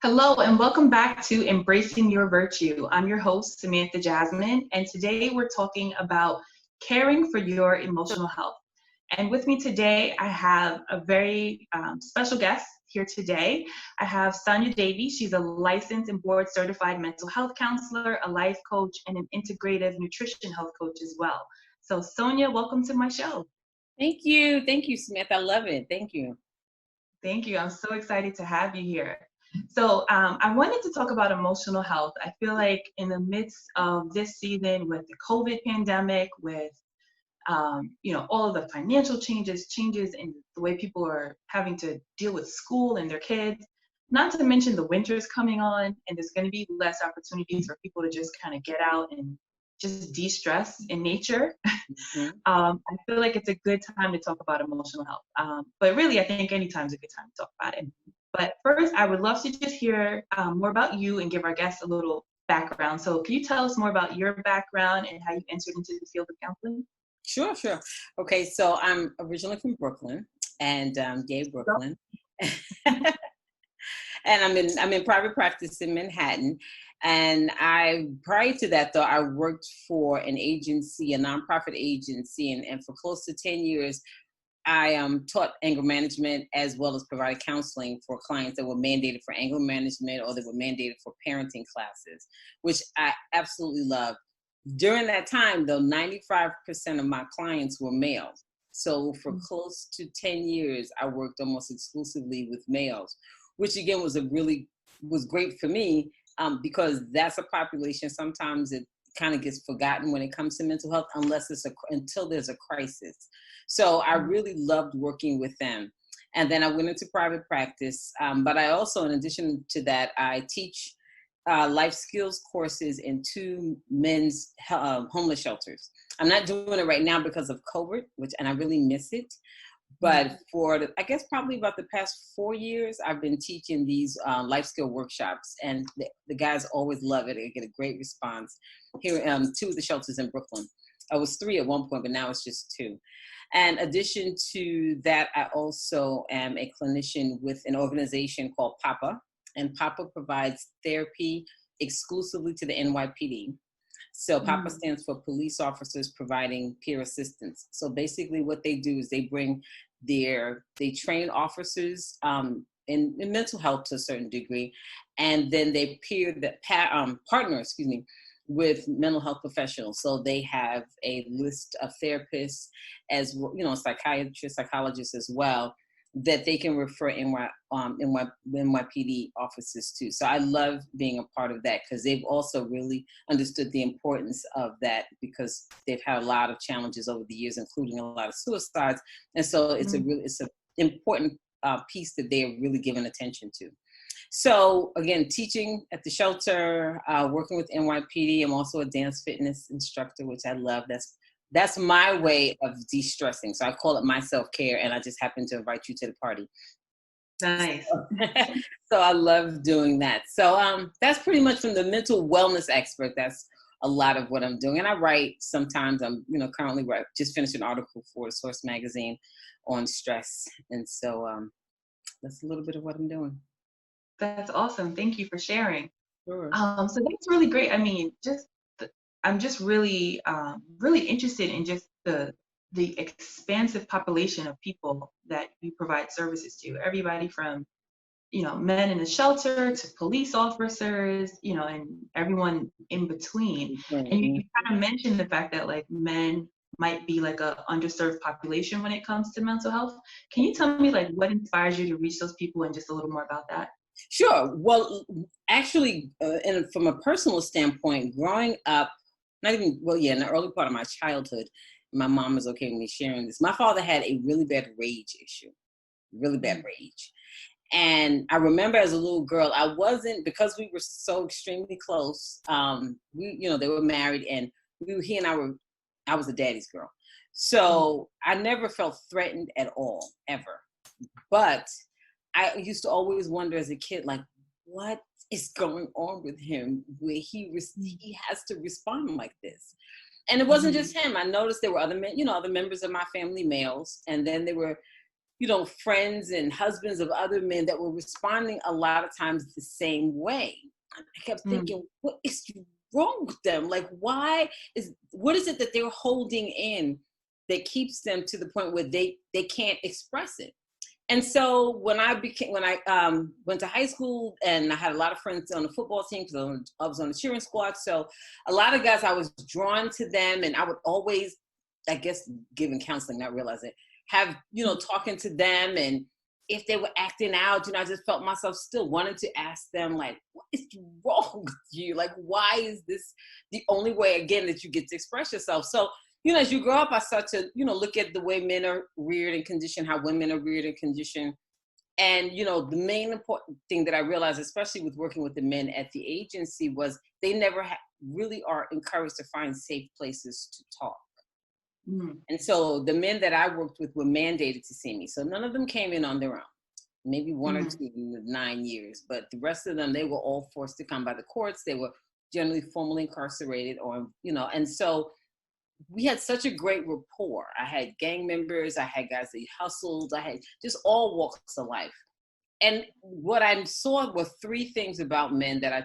Hello, and welcome back to Embracing Your Virtue. I'm your host, Samantha Jasmine, and today we're talking about caring for your emotional health. And with me today, I have a very special guest here today. I have Sonia Davies. She's a licensed and board certified mental health counselor, a life coach, and an integrative nutrition health coach as well. So, Sonia, welcome to my show. Thank you. Thank you, Smith. I love it. Thank you. Thank you. I'm so excited to have you here. So, I wanted to talk about emotional health. I feel like in the midst of this season with the COVID pandemic, with all of the financial changes in the way people are having to deal with school and their kids, not to mention the winter's coming on, and there's going to be less opportunities for people to just kind of get out and just de-stress in nature. Mhm. I feel like it's a good time to talk about emotional health. But really, I think any time's a good time to talk about it. But first, I would love to just hear more about you and give our guests a little background. So, can you tell us more about your background and how you entered into the field of counseling? Sure. Okay, so I'm originally from Brooklyn, and gay Brooklyn, and I'm in private practice in Manhattan. And I prior to that, though, I worked for an agency, a nonprofit agency, and for close to 10 years, I taught anger management as well as provided counseling for clients that were mandated for anger management or that were mandated for parenting classes, which I absolutely love. During that time, though, 95% of my clients were male. So for close to 10 years, I worked almost exclusively with males, which again was great for me because that's a population. Sometimes it kind of gets forgotten when it comes to mental health, until there's a crisis. So I really loved working with them. And then I went into private practice. But I also, in addition to that, I teach life skills courses in two men's homeless shelters. I'm not doing it right now because of COVID, and I really miss it. But I guess probably about the past 4 years, I've been teaching these life skill workshops, and the guys always love it. I get a great response. Here, two of the shelters in Brooklyn. I was three at one point, but now it's just two. And addition to that, I also am a clinician with an organization called PAPA, and PAPA provides therapy exclusively to the NYPD. So PAPA stands for Police Officers Providing Peer Assistance. So basically what they do is they train officers in mental health to a certain degree, and then they partner, with mental health professionals. So they have a list of therapists as well, psychiatrists, psychologists as well, that they can refer NYPD officers to. So I love being a part of that because they've also really understood the importance of that because they've had a lot of challenges over the years, including a lot of suicides. And so it's an important piece that they are really given attention to. So again, teaching at the shelter, working with NYPD. I'm also a dance fitness instructor, which I love. That's my way of de-stressing. So I call it my self-care, and I just happen to invite you to the party. Nice. So I love doing that. So that's pretty much from the mental wellness expert. That's a lot of what I'm doing. And I write sometimes. I'm, currently just finished an article for the Source magazine on stress. And so that's a little bit of what I'm doing. That's awesome. Thank you for sharing. Sure. So that's really great. I mean, I'm just really, really interested in just the expansive population of people that you provide services to. Everybody from, men in the shelter to police officers, and everyone in between. And you kind of mentioned the fact that like men might be like a underserved population when it comes to mental health. Can you tell me like what inspires you to reach those people and just a little more about that? Sure. Well, actually, and from a personal standpoint, growing up, in the early part of my childhood, my mom is okay with me sharing this. My father had a really bad rage issue, really bad rage. And I remember as a little girl, because we were so extremely close, they were married, and I was a daddy's girl. So I never felt threatened at all, ever. But I used to always wonder as a kid, like, what is going on with him where he has to respond like this? And it wasn't just him. I noticed there were other men, other members of my family, males, and then there were friends and husbands of other men that were responding a lot of times the same way. I kept Mm. thinking, what is wrong with them? Like, what is it that they're holding in that keeps them to the point where they can't express it? And so when I went to high school, and I had a lot of friends on the football team because I was on the cheering squad. So a lot of guys, I was drawn to them, and I would always, I guess, giving counseling, not realizing, have, talking to them. And if they were acting out, I just felt myself still wanting to ask them, like, what is wrong with you? Like, why is this the only way, again, that you get to express yourself? So as you grow up, I start to, look at the way men are reared and conditioned, how women are reared and conditioned. And, the main important thing that I realized, especially with working with the men at the agency, was they never really are encouraged to find safe places to talk. Mm. And so the men that I worked with were mandated to see me. So none of them came in on their own. Maybe one or two in 9 years, but the rest of them, they were all forced to come by the courts. They were generally formally incarcerated, or, and so we had such a great rapport. I had gang members, I had guys that hustled, I had just all walks of life. And what I saw were three things about men that I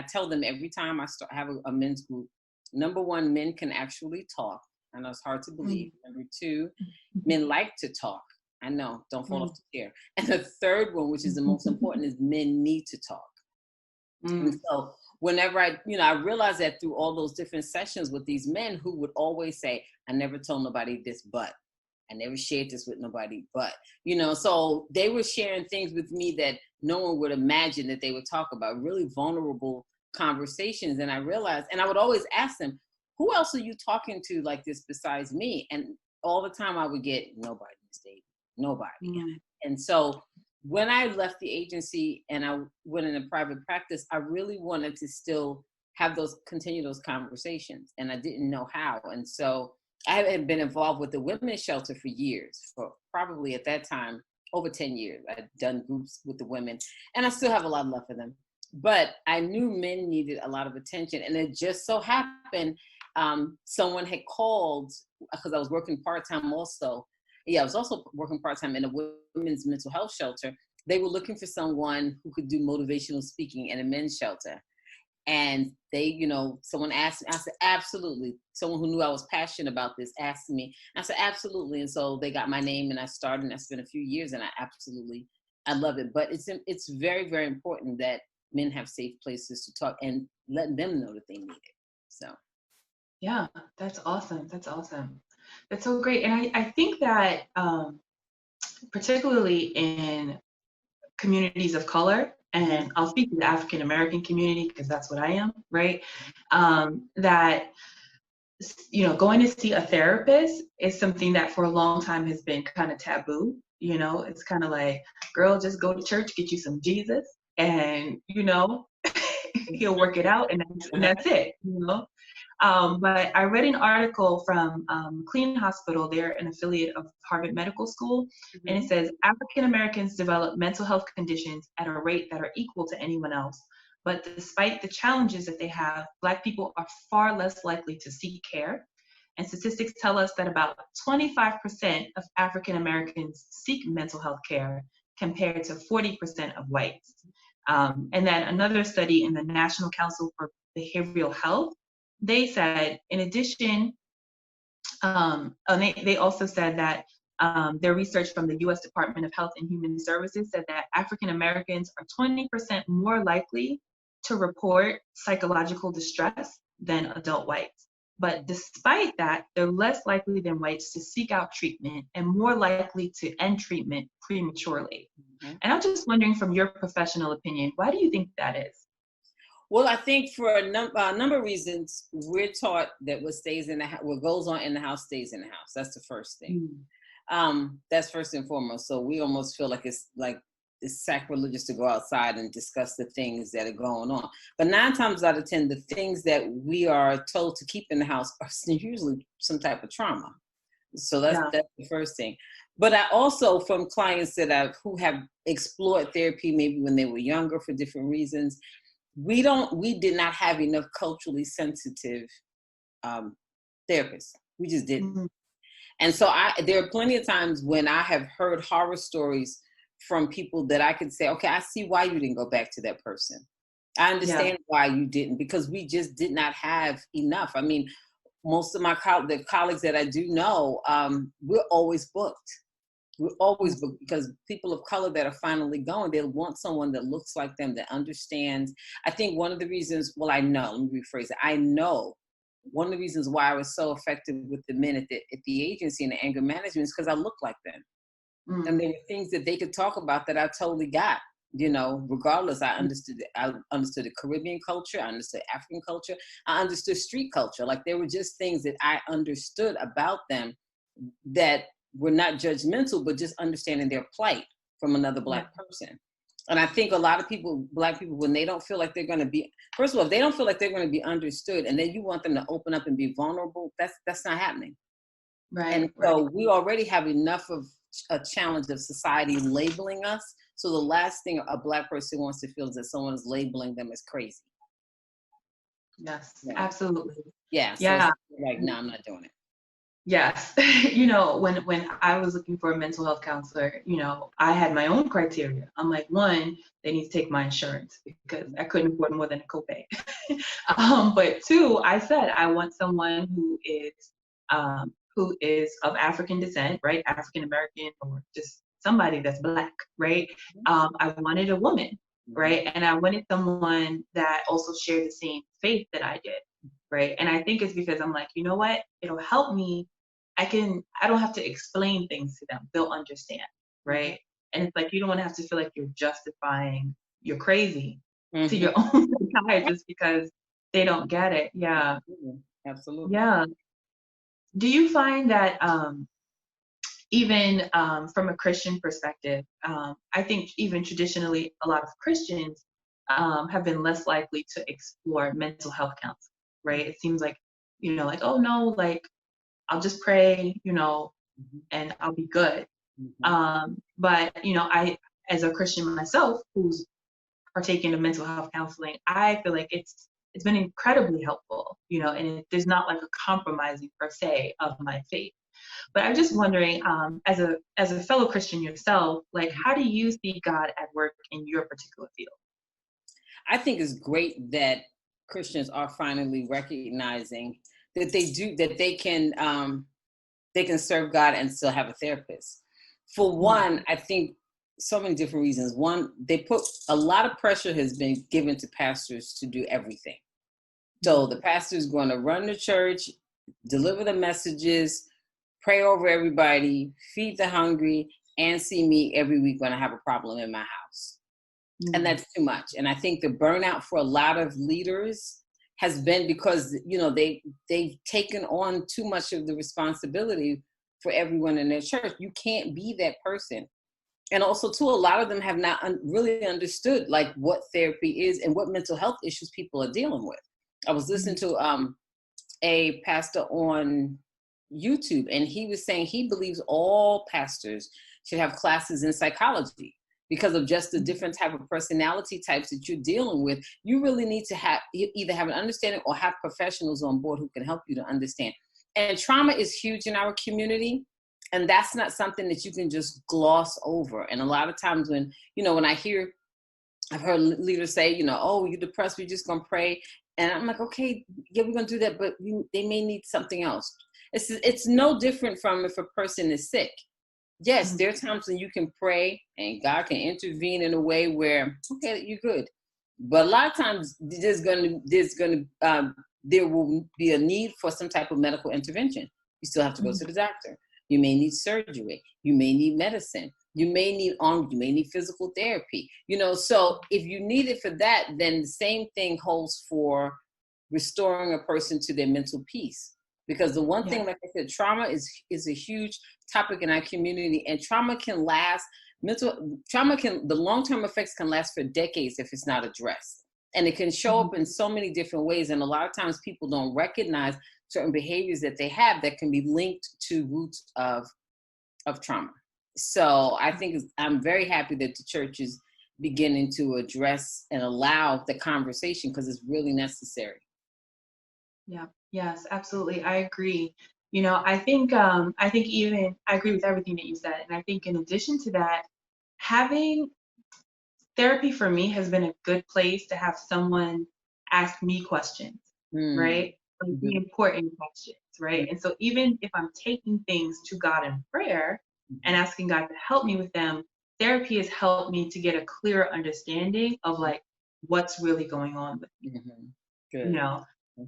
tell them every time I have a men's group. Number one, men can actually talk. I know it's hard to believe. Number two, men like to talk. I know, don't fall off the chair. And the third one, which is the most important, is men need to talk. And so whenever I realized that through all those different sessions with these men who would always say, I never told nobody this, but I never shared this with nobody, but, so they were sharing things with me that no one would imagine that they would talk about, really vulnerable conversations. And I realized, and I would always ask them, who else are you talking to like this besides me? And all the time I would get, nobody, Miss Davis, nobody. And so when I left the agency and I went into private practice, I really wanted to still continue those conversations, and I didn't know how. And so I had been involved with the women's shelter for years, for probably at that time, over 10 years. I'd done groups with the women, and I still have a lot of love for them. But I knew men needed a lot of attention. And it just so happened, someone had called, because I was working part-time also. Yeah, I was also working part-time in a women's mental health shelter. They were looking for someone who could do motivational speaking in a men's shelter. And they, someone asked me, I said, absolutely. Someone who knew I was passionate about this asked me. I said, absolutely. And so they got my name, and I started, and I spent a few years, and I love it. But it's very, very important that men have safe places to talk and let them know that they need it. So. Yeah, that's awesome. That's awesome. That's so great. And I think that particularly in communities of color, and I'll speak to the African American community because that's what I am, right? That, going to see a therapist is something that for a long time has been kind of taboo. It's kind of like, girl, just go to church, get you some Jesus, and, he'll work it out, and that's it. But I read an article from McLean Hospital. They're an affiliate of Harvard Medical School. And it says, African Americans develop mental health conditions at a rate that are equal to anyone else. But despite the challenges that they have, Black people are far less likely to seek care. And statistics tell us that about 25% of African Americans seek mental health care compared to 40% of whites. And then another study in the National Council for Behavioral Health, they said, in addition, they also said that their research from the U.S. Department of Health and Human Services said that African Americans are 20% more likely to report psychological distress than adult whites. But despite that, they're less likely than whites to seek out treatment and more likely to end treatment prematurely. And I'm just wondering, from your professional opinion, why do you think that is? Well, I think for a number of reasons, we're taught that what goes on in the house stays in the house. That's the first thing. That's first and foremost. So we almost feel like it's sacrilegious to go outside and discuss the things that are going on. But 9 times out of 10, the things that we are told to keep in the house are usually some type of trauma. So that's the first thing. But I also, from clients who have explored therapy maybe when they were younger for different reasons, we did not have enough culturally sensitive therapists. We just didn't. And so there are plenty of times when I have heard horror stories from people that I could say, okay, I see why you didn't go back to that person. I Yeah. understand why you didn't, because we just did not have enough. I mean, most of the colleagues that I do know, we're always booked. We're always booked because people of color that are finally going, they want someone that looks like them, that understands. I think one of the reasons, well, I know, let me rephrase it. I know one of the reasons why I was so effective with the men at the agency and the anger management is because I look like them. And Mm. there were things that they could talk about that I totally got. Regardless, I understood it. I understood the Caribbean culture, I understood African culture, I understood street culture. Like there were just things that I understood about them that were not judgmental, but just understanding their plight from another Yeah. Black person. And I think a lot of people, Black people, when they don't feel like they're going to be, first of all, if they don't feel like they're going to be understood, and then you want them to open up and be vulnerable, that's not happening. And Right. Right. so we already have enough of a challenge of society labeling us. So the last thing a Black person wants to feel is that someone is labeling them as crazy. Yes. Yeah. Absolutely. Yeah. So it's Yeah. like, no, I'm not doing it. Yes. When I was looking for a mental health counselor, I had my own criteria. I'm like, one, they need to take my insurance because I couldn't afford more than a copay. But two, I said I want someone who is of African descent, right? African American or just somebody that's Black, right? I wanted a woman, Mhm. right? And I wanted someone that also shared the same faith that I did, right? And I think it's because I'm like, you know what? It'll help me. I don't have to explain things to them. They'll understand, Mhm. right? And it's like you don't want to have to feel like you're justifying you're crazy to Mhm. your own psychiatrist because they don't get it. Yeah. Absolutely. Absolutely. Yeah. Do you find that even from a Christian perspective, I think even traditionally, a lot of Christians have been less likely to explore mental health counseling, right? It seems like, like, oh no, like I'll just pray, Mhm. and I'll be good. Mhm. But I, as a Christian myself, who's partaking of mental health counseling, I feel like it's been incredibly helpful, and there's not like a compromising per se of my faith. But I'm just wondering, as a fellow Christian yourself, like how do you see God at work in your particular field? I think it's great that Christians are finally recognizing that they can serve God and still have a therapist. For Mm, one, I think so many different reasons. One, they put a lot of pressure has been given to pastors to do everything. So mm, the pastor is going to run the church, deliver the messages, pray over everybody, feed the hungry, and see me every week when I have a problem in my house. And mm, that's too much. And I think the burnout for a lot of leaders has been because they've taken on too much of the responsibility for everyone in their church. You can't be that person. And also too, a lot of them have not really understood like what therapy is and what mental health issues people are dealing with. I was listening mm, to a pastor on YouTube, and he was saying he believes all pastors should have classes in psychology because of just the mm. different type of personality types that you're dealing with. You really need to have either have an understanding or have professionals on board who can help you to understand. And trauma is huge in our community. And that's not something that you can just gloss over. And a lot of times when I've heard leaders say, oh, you're depressed, we're just gonna pray. And I'm like, okay, yeah, we're gonna do that, but they may need something else. It's no different from if a person is sick. Yes, Mm. there are times when you can pray and God can intervene in a way where, okay, you're good. But a lot of times there will be a need for some type of medical intervention. You still have to go Mm. to the doctor. You may need surgery. You may need medicine. You may need physical therapy. So if you need it for that, then the same thing holds for restoring a person to their mental peace. Because the one Yeah. thing, like I said, trauma is a huge topic in our community, and trauma can last. The long-term effects can last for decades if it's not addressed, and it can show Mhm. up in so many different ways. And a lot of times, people don't recognize certain behaviors that they have that can be linked to roots of trauma. So I'm very happy that the church is beginning to address and allow the conversation because it's really necessary. Yeah. Yes, absolutely. I agree. I think even I agree with everything that you said, and I think in addition to that, having therapy for me has been a good place to have someone ask me questions, Mm. right? Like the Mhm. important questions, right? And so even if I'm taking things to God in prayer and Mhm. asking God to help me with them, therapy has helped me to get a clearer understanding of like what's really going on with me, Mhm. you Good. know.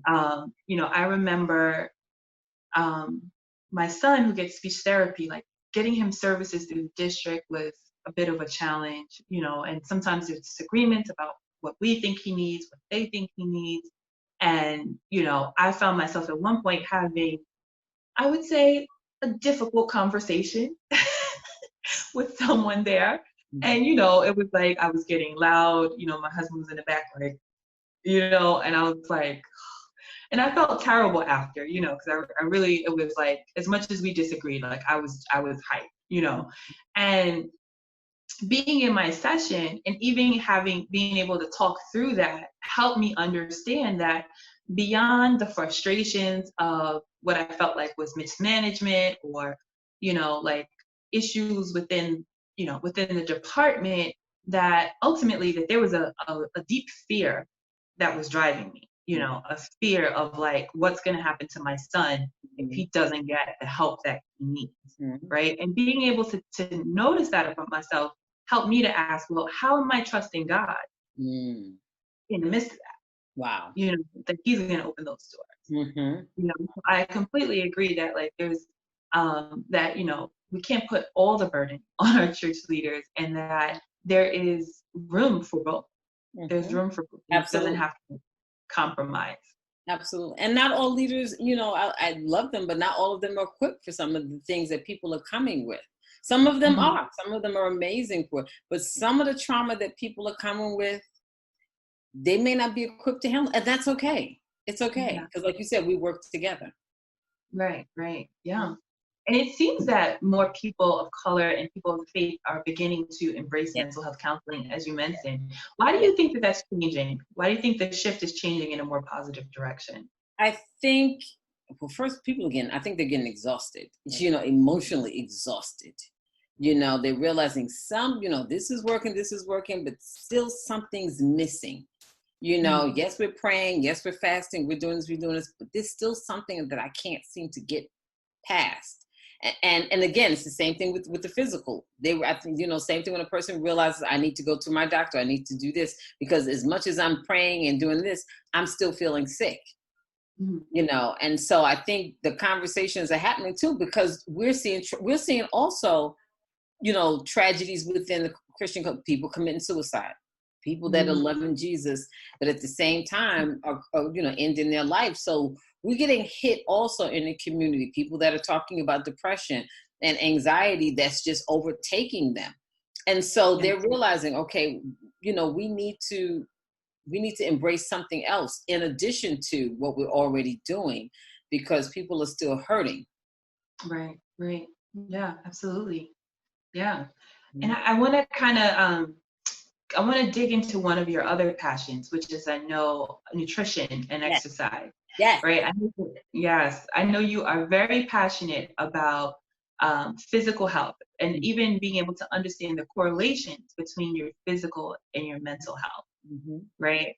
I remember um, my son who gets speech therapy, like getting him services through the district was a bit of a challenge, and sometimes there's disagreements about what we think he needs, what they think he needs. And, I found myself at one point having, I would say, a difficult conversation with someone there. Mhm. And, it was like I was getting loud, my husband was in the back, like, and I was like, and I felt terrible after, because I really, it was like, as much as we disagreed, like I was hyped, and being in my session and even being able to talk through that helped me understand that beyond the frustrations of what I felt like was mismanagement or, like issues within the department, that ultimately that there was a deep fear that was driving me, a fear of like what's going to happen to my son if Mhm. he doesn't get the help that he needs, Mhm. right? And being able to notice that about myself helped me to ask, well, how am I trusting God Mm. in the midst of that? Wow. That He's going to open those doors. Mhm. I completely agree that like there's that we can't put all the burden on our church leaders, and that there is room for both. There's Mhm. room for both. It doesn't Absolutely. have to compromise. Absolutely. And not all leaders, I love them, but not all of them are equipped for some of the things that people are coming with. Some of them Mhm. are. Some of them are amazing for it. But some of the trauma that people are coming with, they may not be equipped to handle. And that's okay. It's okay. Yeah. Because like you said, we work together. Right. Right. Mhm. Yeah. And it seems that more people of color and people of faith are beginning to embrace Yeah. mental health counseling, as you mentioned. Why do you think that that's changing? Why do you think the shift is changing in a more positive direction? I think, well, first, people again, I think they're getting exhausted, emotionally exhausted. They're realizing this is working, but still something's missing. Mhm. Yes, we're praying, yes, we're fasting, we're doing this, but there's still something that I can't seem to get past. And again, it's the same thing with the physical. I think, same thing when a person realizes I need to go to my doctor, I need to do this, because as much as I'm praying and doing this, I'm still feeling sick. Mhm. And so I think the conversations are happening too, because we're seeing also, tragedies within the people committing suicide, people that are Mhm. loving Jesus, but at the same time are ending their life. So we're getting hit also in the community, people that are talking about depression and anxiety that's just overtaking them. And so Yeah. they're realizing, okay, we need to embrace something else in addition to what we're already doing, because people are still hurting. Right. Right. Yeah. Absolutely. Yeah. And Mhm. I want to I want to dig into one of your other passions, which is I know nutrition and Yes. exercise, Yes. right? Yes, I know you are very passionate about physical health and even being able to understand the correlations between your physical and your mental health, Mhm. right?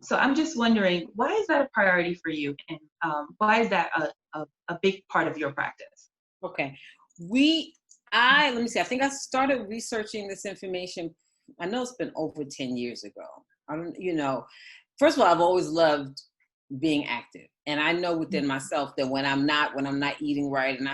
So I'm just wondering, why is that a priority for you, and why is that a big part of your practice? Okay. Let me see. I think I started researching this information. I know it's been over 10 years ago. I don't, first of all, I've always loved being active. And I know within myself that when I'm not eating right, and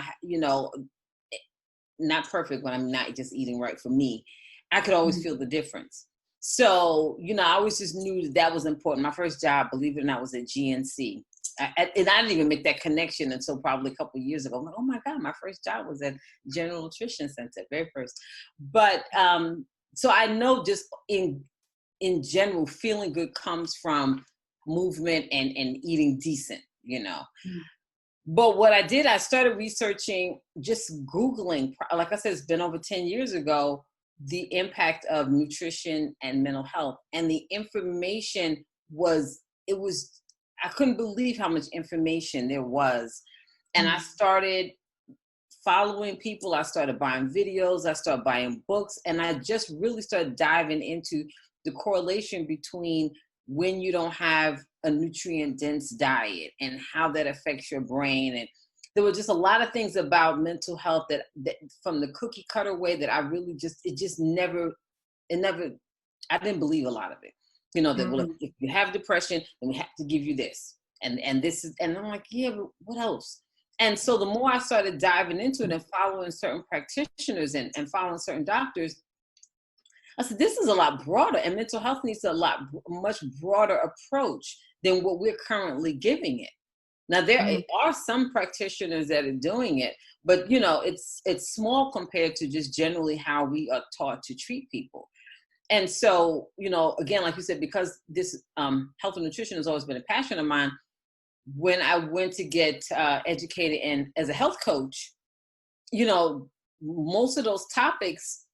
not perfect, when I'm not just eating right for me, I could always Mhm. feel the difference. So, I always just knew that was important. My first job, believe it or not, was at GNC. And I didn't even make that connection until probably a couple of years ago. I'm like, oh my God, my first job was at General Nutrition Center, very first. But so I know just in general, feeling good comes from movement and eating decent. Mhm. But what I did, I started researching, just Googling, like I said, it's been over 10 years ago, the impact of nutrition and mental health. And the information I couldn't believe how much information there was. And I Mm. started following people. I started buying videos. I started buying books. And I just really started diving into the correlation between when you don't have a nutrient dense diet and how that affects your brain. And there were just a lot of things about mental health that from the cookie cutter way that I really it never, I didn't believe a lot of it. You know, that, well, Mm. if you have depression, then we have to give you this. And this is, and I'm like, yeah, but what else? And so the more I started diving into it and following certain practitioners and following certain doctors, I said, this is a lot broader, and mental health needs much broader approach than what we're currently giving it. Now, there Mm. are some practitioners that are doing it, but you know, it's small compared to just generally how we are taught to treat people. And so, you know, again, like you said, because this health and nutrition has always been a passion of mine, when I went to get educated in as a health coach, you know, most of those topics,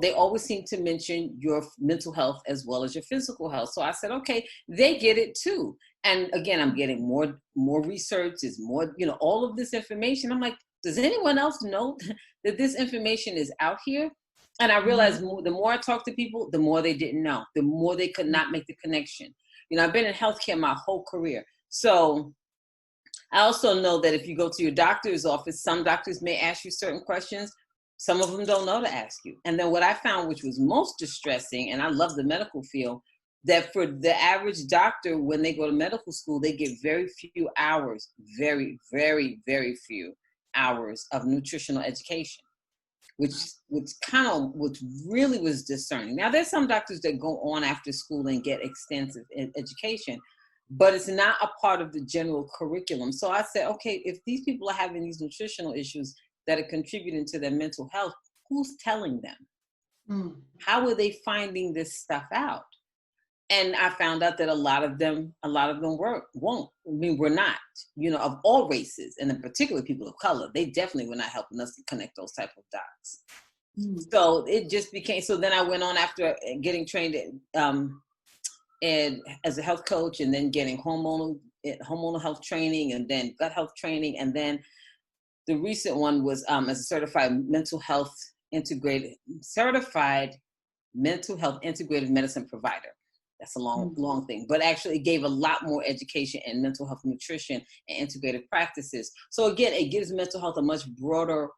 they always seem to mention your mental health as well as your physical health. So I said, okay, they get it too. And again, I'm getting more research, is more, you know, all of this information. I'm like, does anyone else know that this information is out here? And I Mhm. realized the more I talked to people, the more they didn't know, the more they could not make the connection. You know, I've been in healthcare my whole career. So I also know that if you go to your doctor's office, some doctors may ask you certain questions. Some of them don't know to ask you. And then what I found, which was most distressing, and I love the medical field, that for the average doctor, when they go to medical school, they get very few hours, very, very, very few hours of nutritional education, which really was discerning. Now, there's some doctors that go on after school and get extensive education, but it's not a part of the general curriculum. So I said, okay, if these people are having these nutritional issues that are contributing to their mental health, who's telling them? Mm. How are they finding this stuff out? And I found out that a lot of them were not, you know, of all races, and in particular people of color. They definitely were not helping us to connect those type of dots. Mm. So it just became, so then I went on after getting trained and as a health coach, and then getting hormonal health training, and then gut health training, and then the recent one was as a certified mental health integrative medicine provider. That's a long, Mm. long thing, but actually it gave a lot more education in mental health nutrition and integrative practices. So again, it gives mental health a much broader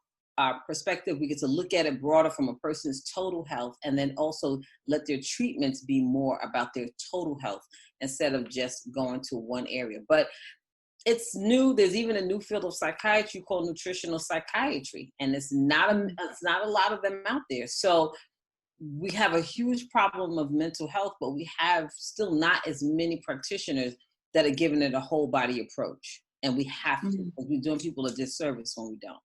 perspective. We get to look at it broader from a person's total health, and then also let their treatments be more about their total health instead of just going to one area. But it's new. There's even a new field of psychiatry called nutritional psychiatry, and Mm. it's not a lot of them out there. So we have a huge problem of mental health, but we have still not as many practitioners that are giving it a whole body approach. And we have to, Mm. because we're doing people a disservice when we don't.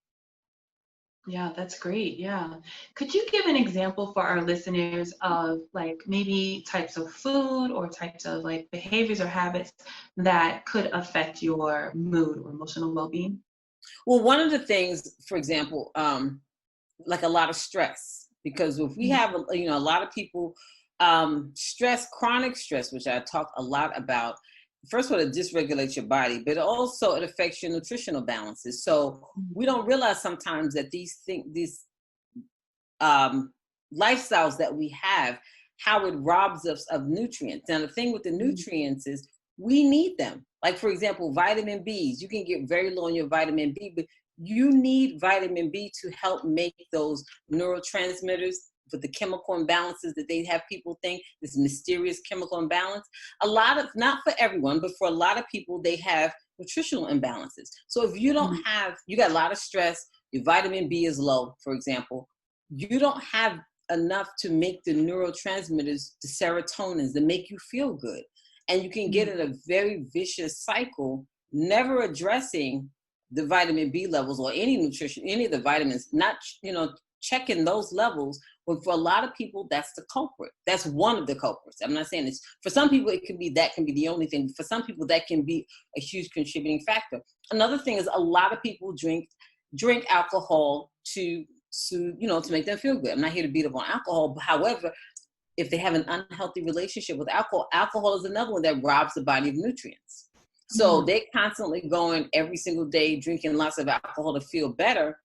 Yeah, that's great. Yeah. Could you give an example for our listeners of like maybe types of food or types of like behaviors or habits that could affect your mood or emotional well-being? Well, one of the things, for example, like a lot of stress, because if we Mm. have, a lot of people, chronic stress, which I talk a lot about. First of all, it dysregulates your body, but also it affects your nutritional balances. So Mm. we don't realize sometimes that these um, lifestyles that we have, how it robs us of nutrients. Now, the thing with the Mm. nutrients is we need them. Like, for example, vitamin Bs, you can get very low in your vitamin B, but you need vitamin B to help make those neurotransmitters with the chemical imbalances that they have people think, this mysterious chemical imbalance. Not for everyone, but for a lot of people, they have nutritional imbalances. So if Mm. you got a lot of stress, your vitamin B is low, for example, you don't have enough to make the neurotransmitters, the serotonins, that make you feel good. And you can get Mm. in a very vicious cycle, never addressing the vitamin B levels or any nutrition, any of the vitamins, not, checking those levels. But for a lot of people, that's the culprit. That's one of the culprits. I'm not saying it's, for some people, it can be the only thing. For some people, that can be a huge contributing factor. Another thing is a lot of people drink alcohol to make them feel good. I'm not here to beat up on alcohol, but however, if they have an unhealthy relationship with alcohol, alcohol is another one that robs the body of nutrients. So they're constantly going every single day, drinking lots of alcohol to feel better,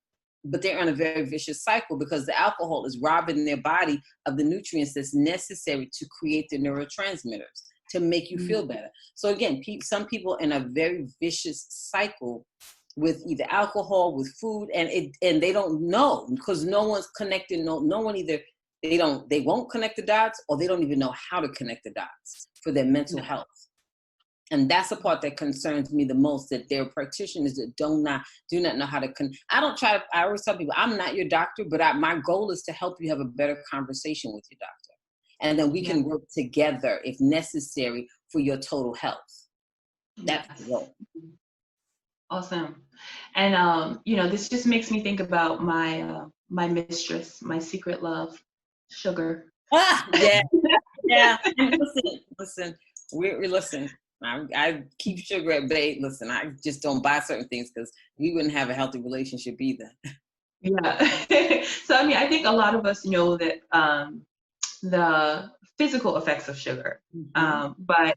but they're in a very vicious cycle because the alcohol is robbing their body of the nutrients that's necessary to create the neurotransmitters to make you feel better. So again, some people in a very vicious cycle with either alcohol, with food, and they don't know because no one's connected. No one either they won't connect the dots, or they don't even know how to connect the dots for their mental health. And that's the part that concerns me the most, that there are practitioners that do not know how to I always tell people, I'm not your doctor, but my goal is to help you have a better conversation with your doctor. And then we can work together if necessary for your total health. That's the goal. Awesome. And this just makes me think about my mistress, my secret love, sugar. Yeah. And listen. We listen. I keep sugar at bay. Listen, I just don't buy certain things because we wouldn't have a healthy relationship either. Yeah. So I think a lot of us know that the physical effects of sugar, but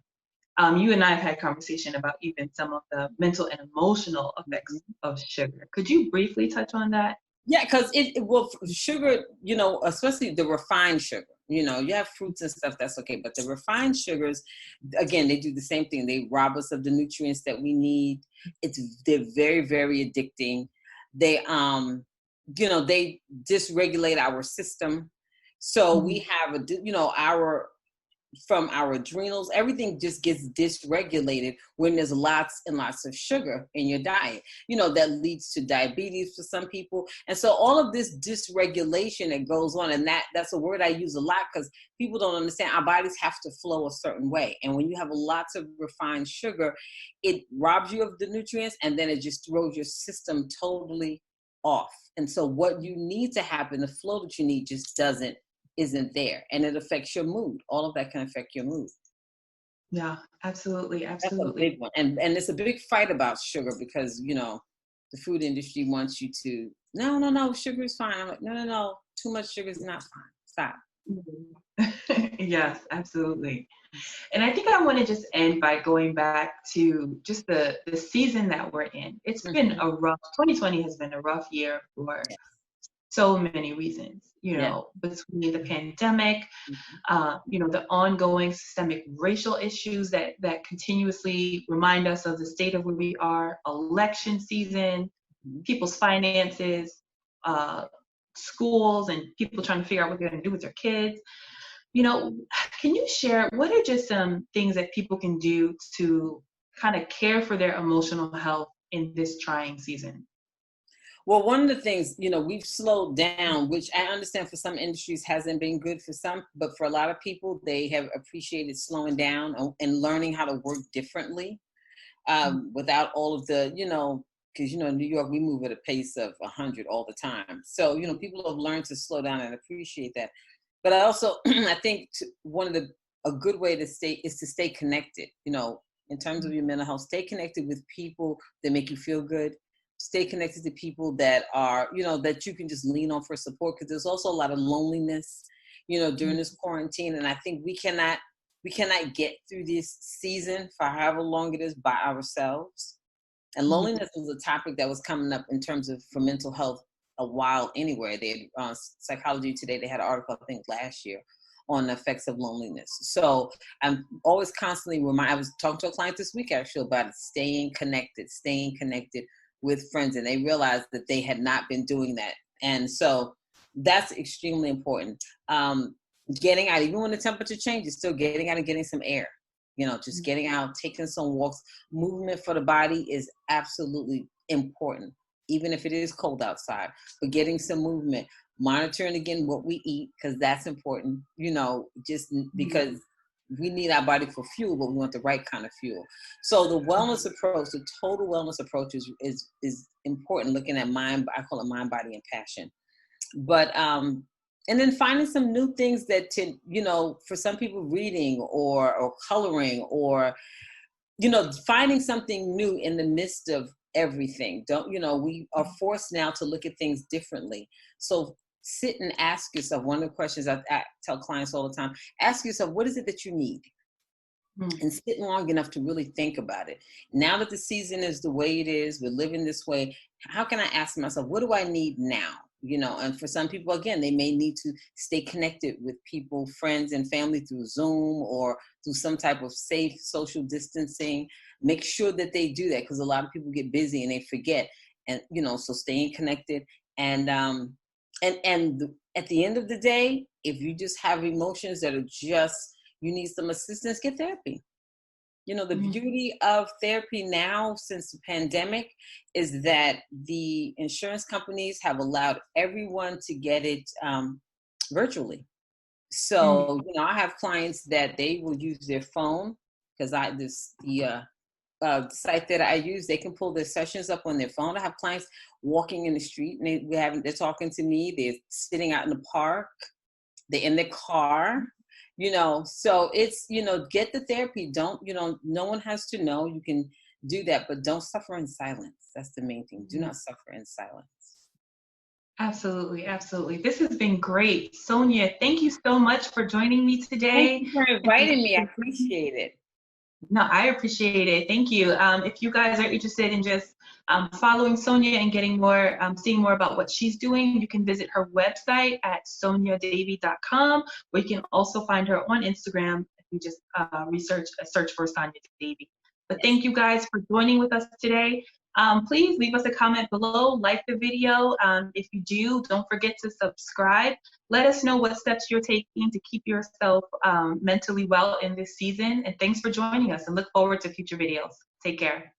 you and I have had conversation about even some of the mental and emotional effects of sugar. Could you briefly touch on that? Yeah, because sugar, especially the refined sugar, you have fruits and stuff, that's okay. But the refined sugars, again, they do the same thing. They rob us of the nutrients that we need. They're very, very addicting. They, they dysregulate our system. So we have from our adrenals, everything just gets dysregulated when there's lots and lots of sugar in your diet. That leads to diabetes for some people. And so all of this dysregulation that goes on, and that's a word I use a lot because people don't understand our bodies have to flow a certain way. And when you have lots of refined sugar, it robs you of the nutrients, and then it just throws your system totally off. And so what you need to happen, the flow that you need just isn't there, and it affects your mood. All of that can affect your mood. Yeah, absolutely. That's a big one. And it's a big fight about sugar because the food industry wants you to no, sugar is fine. I'm like, no, too much sugar is not fine. Stop. Yes, absolutely. And I think I want to just end by going back to just the season that we're in. It's been 2020 has been a rough year for so many reasons, between the pandemic, the ongoing systemic racial issues that continuously remind us of the state of where we are, election season, people's finances, schools, and people trying to figure out what they're going to do with their kids. Can you share what are just some things that people can do to kind of care for their emotional health in this trying season? Well, one of the things, we've slowed down, which I understand for some industries hasn't been good for some, but for a lot of people, they have appreciated slowing down and learning how to work differently without all of the, because, in New York, we move at a pace of 100 all the time. So, people have learned to slow down and appreciate that. But I also, I think a good way to stay connected, in terms of your mental health, stay connected with people that make you feel good. Stay connected to people that are, that you can just lean on for support, because there's also a lot of loneliness, during this quarantine. And I think we cannot get through this season for however long it is by ourselves. And loneliness was a topic that was coming up in terms of for mental health a while anyway. They had Psychology Today, they had an article, I think last year, on the effects of loneliness. So I'm always constantly I was talking to a client this week actually about it, staying connected with friends, and they realized that they had not been doing that. And so that's extremely important. Getting out, even when the temperature changes, still getting out and getting some air, just getting out, taking some walks. Movement for the body is absolutely important, even if it is cold outside, but getting some movement, monitoring again what we eat, because that's important, just because we need our body for fuel, but we want the right kind of fuel. So the wellness approach, the total wellness approach is important, looking at mind, I call it mind, body, and passion. But, and then finding some new things that, for some people, reading or coloring or, finding something new in the midst of everything. We are forced now to look at things differently. So sit and ask yourself, one of the questions I tell clients all the time, ask yourself, what is it that you need? Mm. and sit long enough to really think about it. Now that the season is the way it is, we're living this way, how can I ask myself, what do I need now? You know, and for some people, again, they may need to stay connected with people, friends, and family through Zoom or through some type of safe social distancing. Make sure that they do that, because a lot of people get busy and they forget. And, you know, so staying connected. And at the end of the day, if you just have emotions that are just, you need some assistance, get therapy. You know, the Mm. beauty of therapy now since the pandemic is that the insurance companies have allowed everyone to get it virtually. Mm. So, you know, I have clients that they will use their phone, because the site that I use, they can pull their sessions up on their phone. I have clients walking in the street and they're talking to me. They're sitting out in the park. They're in their car, you know. So it's, you know, get the therapy. Don't, you know, no one has to know. You can do that, but don't suffer in silence. That's the main thing. Do Mm. not suffer in silence. Absolutely, absolutely. This has been great. Sonia, thank you so much for joining me Thank today. you for inviting me. I appreciate it. No, I appreciate it. Thank you. If you guys are interested in just following Sonia and getting more, seeing more about what she's doing, you can visit her website at soniadavy.com, where you can also find her on Instagram if you just search for Sonia Davy. But Yes. thank you guys for joining with us today. Please leave us a comment below, like the video. If you do, don't forget to subscribe. Let us know what steps you're taking to keep yourself mentally well in this season. And thanks for joining us, and look forward to future videos. Take care.